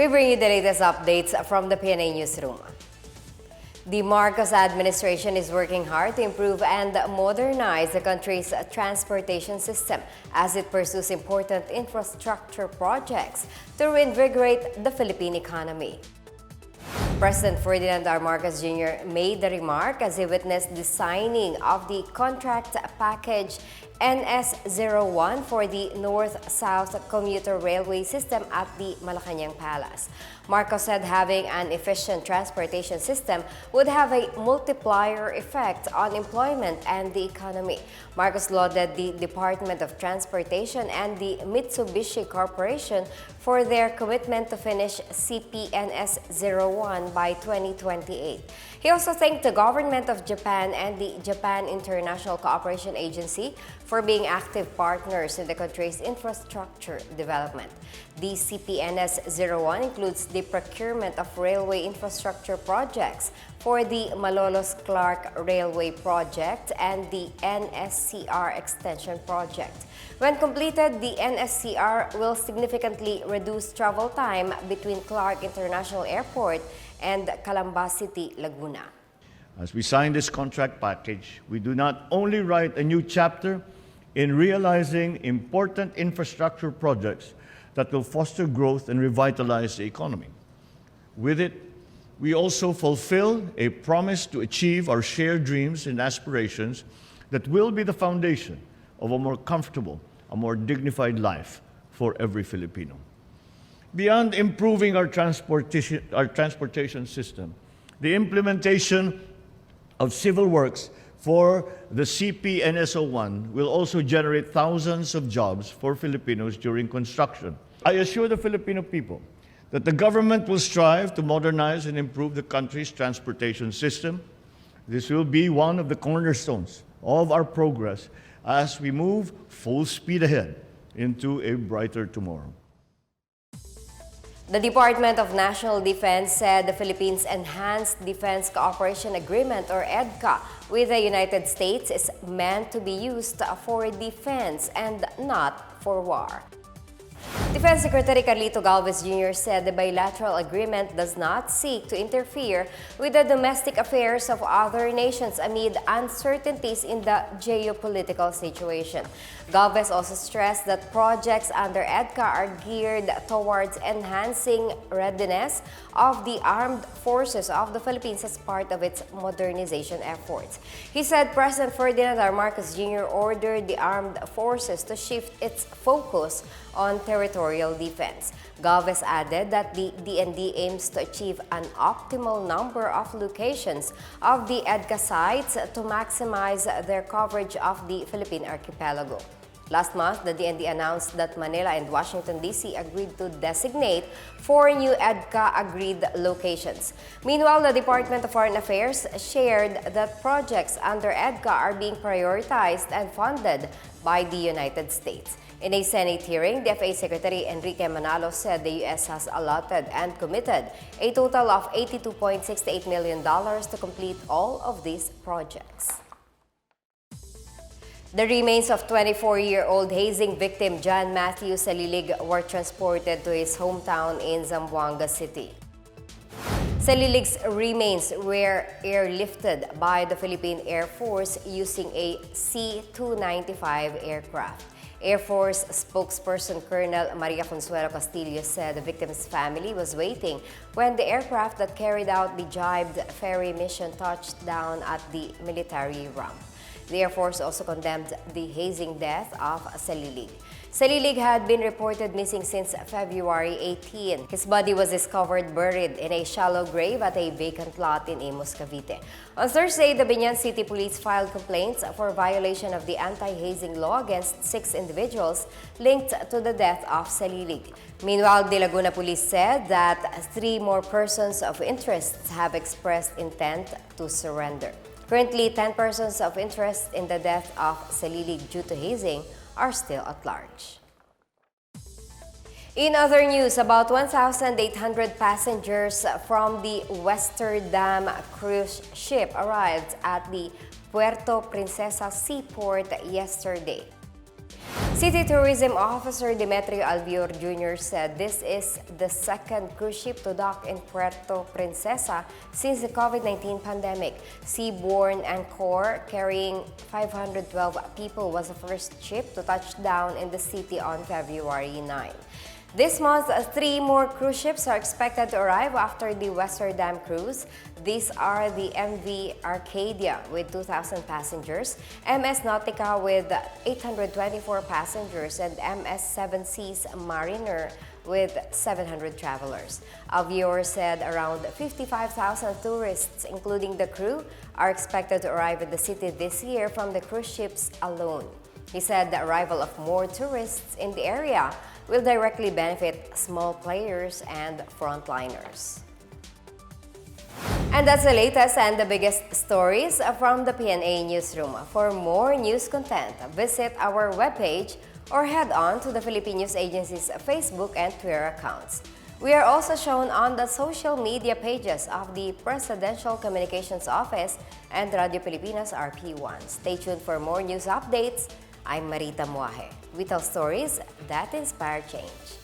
We bring you the latest updates from the Pna Newsroom. The Marcos administration is working hard to improve and modernize the country's transportation system as it pursues important infrastructure projects to reinvigorate the Philippine economy. President Ferdinand R. Marcos Jr. made the remark as he witnessed the signing of the contract package NS01 for the North-South Commuter Railway System at the Malacanang Palace. Marcos said having an efficient transportation system would have a multiplier effect on employment and the economy. Marcos lauded the Department of Transportation and the Mitsubishi Corporation for their commitment to finish CPNS01 by 2028. He also thanked the government of Japan and the Japan International Cooperation Agency for being active partners in the country's infrastructure development. The CPNS01 includes the procurement of railway infrastructure projects for the Malolos-Clark Railway Project and the NSCR Extension Project. When completed, the NSCR will significantly reduce travel time between Clark International Airport and Calamba City, Laguna. As we sign this contract package, we do not only write a new chapter in realizing important infrastructure projects that will foster growth and revitalize the economy. With it, we also fulfill a promise to achieve our shared dreams and aspirations that will be the foundation of a more comfortable, a more dignified life for every Filipino. Beyond improving our transportation system, the implementation of civil works for the CPNS01 will also generate thousands of jobs for Filipinos during construction. I assure the Filipino people that the government will strive to modernize and improve the country's transportation system. This will be one of the cornerstones of our progress as we move full speed ahead into a brighter tomorrow. The Department of National Defense said the Philippines' Enhanced Defense Cooperation Agreement, or EDCA, with the United States is meant to be used for defense and not for war. Defense Secretary Carlito Galvez Jr. said the bilateral agreement does not seek to interfere with the domestic affairs of other nations amid uncertainties in the geopolitical situation. Galvez also stressed that projects under EDCA are geared towards enhancing readiness of the armed forces of the Philippines as part of its modernization efforts. He said President Ferdinand R. Marcos Jr. ordered the armed forces to shift its focus on territorial defense. Galvez added that the DND aims to achieve an optimal number of locations of the EDCA sites to maximize their coverage of the Philippine archipelago. Last month, the DND announced that Manila and Washington, D.C. agreed to designate 4 new EDCA-agreed locations. Meanwhile, the Department of Foreign Affairs shared that projects under EDCA are being prioritized and funded by the United States. In a Senate hearing, the FA Secretary Enrique Manalo said the U.S. has allotted and committed a total of $82.68 million to complete all of these projects. The remains of 24-year-old hazing victim John Matthew Salilig were transported to his hometown in Zamboanga City. Salilig's remains were airlifted by the Philippine Air Force using a C-295 aircraft. Air Force spokesperson Colonel Maria Consuelo Castillo said the victim's family was waiting when the aircraft that carried out the jibed ferry mission touched down at the military ramp. The Air Force also condemned the hazing death of Salilig. Salilig had been reported missing since February 18. His body was discovered buried in a shallow grave at a vacant lot in Imus, Cavite. On Thursday, the Biñan City Police filed complaints for violation of the anti-hazing law against 6 individuals linked to the death of Salilig. Meanwhile, the Laguna Police said that 3 more persons of interest have expressed intent to surrender. Currently, 10 persons of interest in the death of Salilig due to hazing are still at large. In other news, about 1,800 passengers from the Westerdam cruise ship arrived at the Puerto Princesa seaport yesterday. City Tourism Officer Demetrio Albior Jr. said this is the second cruise ship to dock in Puerto Princesa since the COVID-19 pandemic. Seabourn Anchor, carrying 512 people, was the first ship to touch down in the city on February 9. This month, 3 more cruise ships are expected to arrive after the Westerdam cruise. These are the MV Arcadia with 2,000 passengers, MS Nautica with 824 passengers, and MS Seven Seas Mariner with 700 travelers. Albior said around 55,000 tourists, including the crew, are expected to arrive in the city this year from the cruise ships alone. He said the arrival of more tourists in the area will directly benefit small players and frontliners. And that's the latest and the biggest stories from the Pna Newsroom. For more news content, visit our webpage or head on to the Philippine News Agency's Facebook and Twitter accounts. We are also shown on the social media pages of the Presidential Communications Office and Radio Pilipinas RP1. Stay tuned for more news updates. I'm Marita Muaje. We tell stories that inspire change.